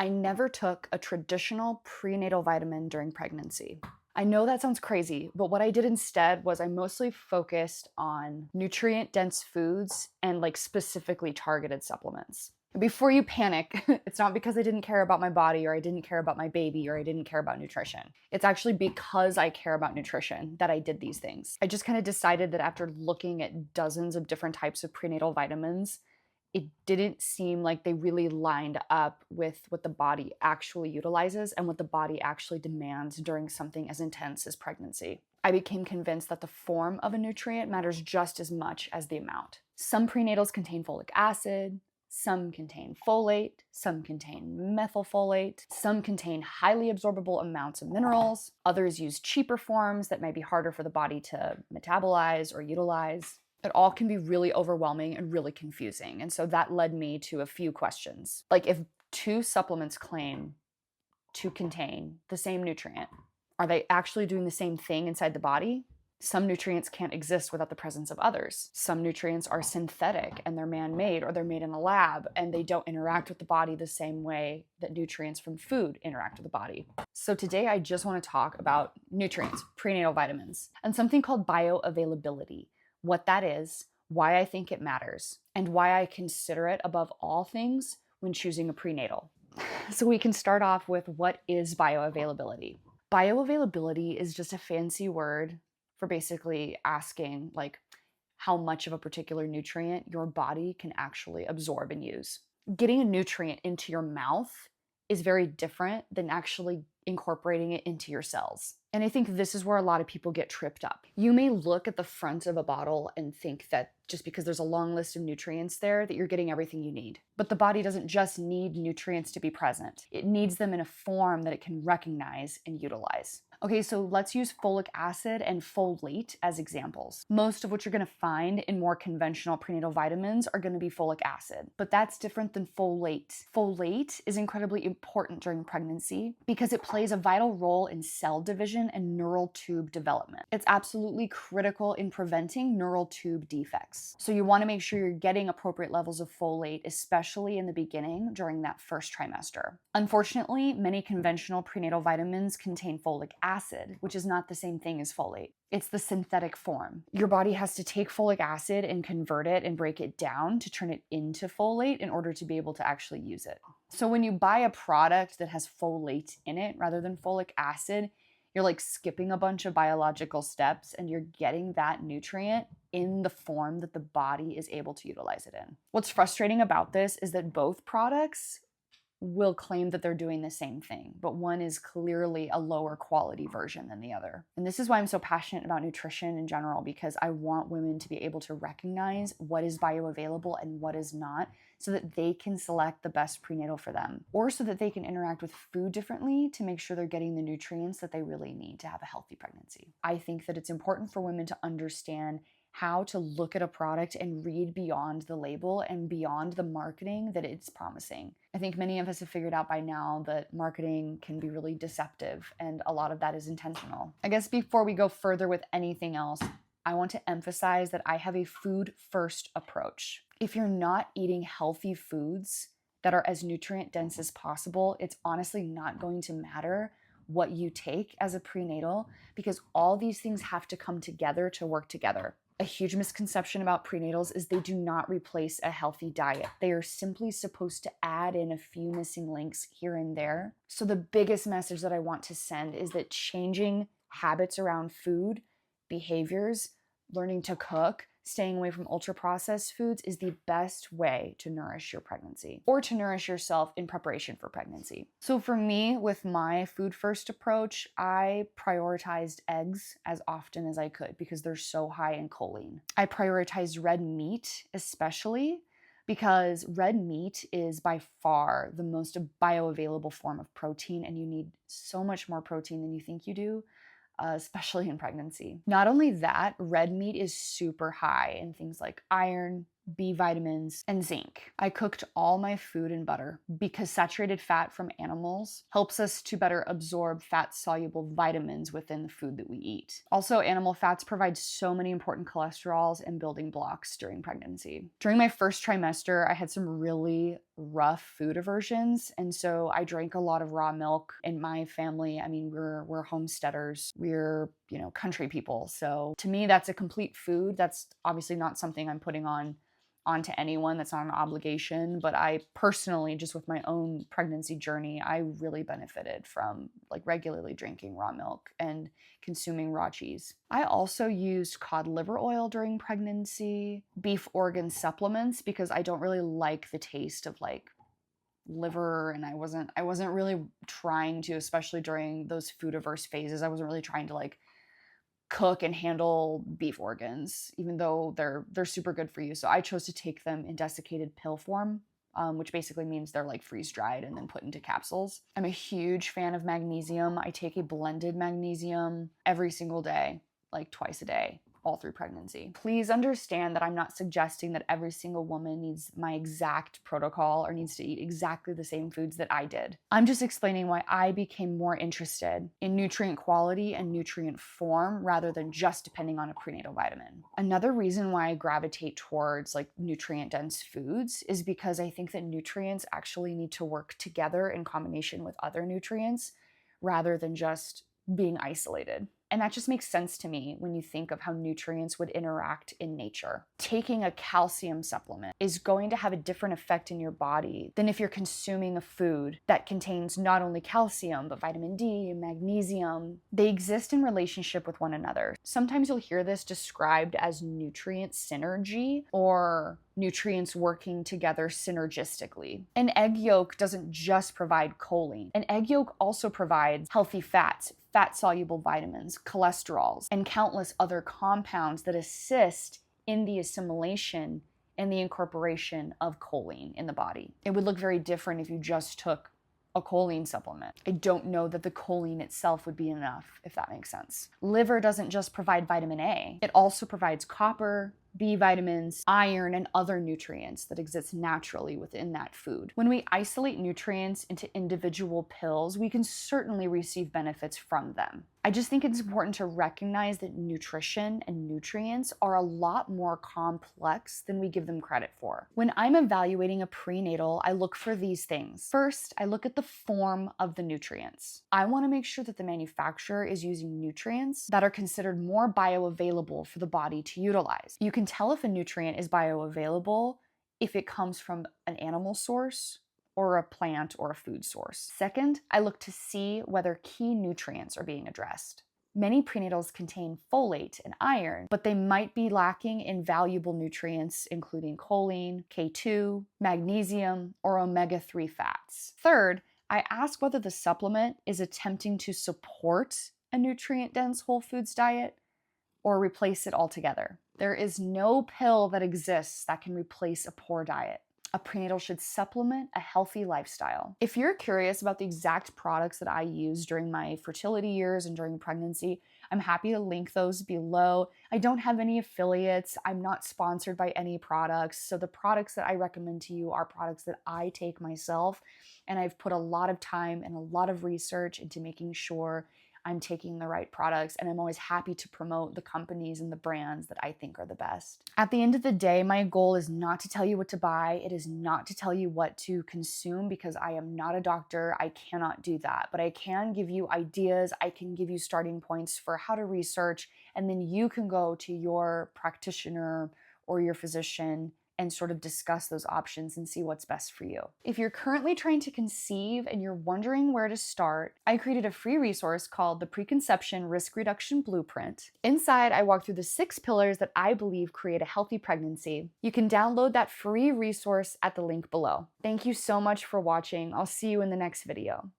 I never took a traditional prenatal vitamin during pregnancy. I know that sounds crazy, but what I did instead was I mostly focused on nutrient-dense foods and specifically targeted supplements. Before you panic, it's not because I didn't care about my body or I didn't care about my baby or I didn't care about nutrition. It's actually because I care about nutrition that I did these things. I just kind of decided that after looking at dozens of different types of prenatal vitamins, it didn't seem like they really lined up with what the body actually utilizes and what the body actually demands during something as intense as pregnancy. I became convinced that the form of a nutrient matters just as much as the amount. Some prenatals contain folic acid, some contain folate, some contain methylfolate, some contain highly absorbable amounts of minerals, others use cheaper forms that may be harder for the body to metabolize or utilize. It all can be really overwhelming and really confusing. And so that led me to a few questions. Like, if two supplements claim to contain the same nutrient, are they actually doing the same thing inside the body? Some nutrients can't exist without the presence of others. Some nutrients are synthetic and they're man-made or they're made in a lab and they don't interact with the body the same way that nutrients from food interact with the body. So today I just want to talk about nutrients, prenatal vitamins, and something called bioavailability. What that is, why I think it matters, and why I consider it above all things when choosing a prenatal. So we can start off with, what is bioavailability? Bioavailability is just a fancy word for basically asking how much of a particular nutrient your body can actually absorb and use. Getting a nutrient into your mouth is very different than actually incorporating it into your cells. And I think this is where a lot of people get tripped up. You may look at the front of a bottle and think that just because there's a long list of nutrients there, that you're getting everything you need. But the body doesn't just need nutrients to be present. It needs them in a form that it can recognize and utilize. Okay, so let's use folic acid and folate as examples. Most of what you're gonna find in more conventional prenatal vitamins are gonna be folic acid, but that's different than folate. Folate is incredibly important during pregnancy because it plays a vital role in cell division and neural tube development. It's absolutely critical in preventing neural tube defects. So you wanna make sure you're getting appropriate levels of folate, especially in the beginning during that first trimester. Unfortunately, many conventional prenatal vitamins contain folic acid, which is not the same thing as folate. It's the synthetic form. Your body has to take folic acid and convert it and break it down to turn it into folate in order to be able to actually use it. So when you buy a product that has folate in it rather than folic acid, you're skipping a bunch of biological steps and you're getting that nutrient in the form that the body is able to utilize it in. What's frustrating about this is that both products will claim that they're doing the same thing, but one is clearly a lower quality version than the other. And this is why I'm so passionate about nutrition in general, because I want women to be able to recognize what is bioavailable and what is not, so that they can select the best prenatal for them, or so that they can interact with food differently to make sure they're getting the nutrients that they really need to have a healthy pregnancy. I think that it's important for women to understand how to look at a product and read beyond the label and beyond the marketing that it's promising. I think many of us have figured out by now that marketing can be really deceptive, and a lot of that is intentional. I guess before we go further with anything else, I want to emphasize that I have a food-first approach. If you're not eating healthy foods that are as nutrient-dense as possible, it's honestly not going to matter what you take as a prenatal, because all these things have to come together to work together. A huge misconception about prenatals is they do not replace a healthy diet. They are simply supposed to add in a few missing links here and there. So the biggest message that I want to send is that changing habits around food, behaviors, learning to cook, staying away from ultra-processed foods is the best way to nourish your pregnancy, or to nourish yourself in preparation for pregnancy. So for me, with my food-first approach, I prioritized eggs as often as I could because they're so high in choline. I prioritized red meat especially because red meat is by far the most bioavailable form of protein, and you need so much more protein than you think you do, especially in pregnancy. Not only that, red meat is super high in things like iron, B vitamins, and zinc. I cooked all my food in butter because saturated fat from animals helps us to better absorb fat-soluble vitamins within the food that we eat. Also, animal fats provide so many important cholesterols and building blocks during pregnancy. During my first trimester, I had some really rough food aversions. And so I drank a lot of raw milk in my family. I mean, we're homesteaders. We're, country people. So to me, that's a complete food. That's obviously not something I'm putting onto anyone. That's not an obligation, but I personally, just with my own pregnancy journey, I really benefited from like regularly drinking raw milk and consuming raw cheese. I also used cod liver oil during pregnancy, beef organ supplements, because I don't really like the taste of like liver, and I wasn't really trying to, especially during those food averse phases, I wasn't really trying to like cook and handle beef organs, even though they're super good for you. So I chose to take them in desiccated pill form, which basically means they're like freeze dried and then put into capsules. I'm a huge fan of magnesium. I take a blended magnesium every single day, like twice a day, all through pregnancy. Please understand that I'm not suggesting that every single woman needs my exact protocol or needs to eat exactly the same foods that I did. I'm just explaining why I became more interested in nutrient quality and nutrient form rather than just depending on a prenatal vitamin. Another reason why I gravitate towards like nutrient dense foods is because I think that nutrients actually need to work together in combination with other nutrients rather than just being isolated. And that just makes sense to me when you think of how nutrients would interact in nature. Taking a calcium supplement is going to have a different effect in your body than if you're consuming a food that contains not only calcium, but vitamin D and magnesium. They exist in relationship with one another. Sometimes you'll hear this described as nutrient synergy or nutrients working together synergistically. An egg yolk doesn't just provide choline. An egg yolk also provides healthy fats, fat-soluble vitamins, cholesterols, and countless other compounds that assist in the assimilation and the incorporation of choline in the body. It would look very different if you just took a choline supplement. I don't know that the choline itself would be enough, if that makes sense. Liver doesn't just provide vitamin A. It also provides copper, B vitamins, iron, and other nutrients that exist naturally within that food. When we isolate nutrients into individual pills, we can certainly receive benefits from them. I just think it's important to recognize that nutrition and nutrients are a lot more complex than we give them credit for. When I'm evaluating a prenatal, I look for these things. First, I look at the form of the nutrients. I want to make sure that the manufacturer is using nutrients that are considered more bioavailable for the body to utilize. You can tell if a nutrient is bioavailable if it comes from an animal source or a plant or a food source. Second, I look to see whether key nutrients are being addressed. Many prenatals contain folate and iron, but they might be lacking in valuable nutrients, including choline, K2, magnesium, or omega-3 fats. Third, I ask whether the supplement is attempting to support a nutrient-dense whole foods diet or replace it altogether. There is no pill that exists that can replace a poor diet. A prenatal should supplement a healthy lifestyle. If you're curious about the exact products that I use during my fertility years and during pregnancy, I'm happy to link those below. I don't have any affiliates. I'm not sponsored by any products. So the products that I recommend to you are products that I take myself, and I've put a lot of time and a lot of research into making sure I'm taking the right products, and I'm always happy to promote the companies and the brands that I think are the best. At the end of the day, my goal is not to tell you what to buy. It is not to tell you what to consume, because I am not a doctor. I cannot do that, but I can give you ideas. I can give you starting points for how to research, and then you can go to your practitioner or your physician and sort of discuss those options and see what's best for you. If you're currently trying to conceive and you're wondering where to start, I created a free resource called the Preconception Risk Reduction Blueprint. Inside, I walk through the 6 pillars that I believe create a healthy pregnancy. You can download that free resource at the link below. Thank you so much for watching. I'll see you in the next video.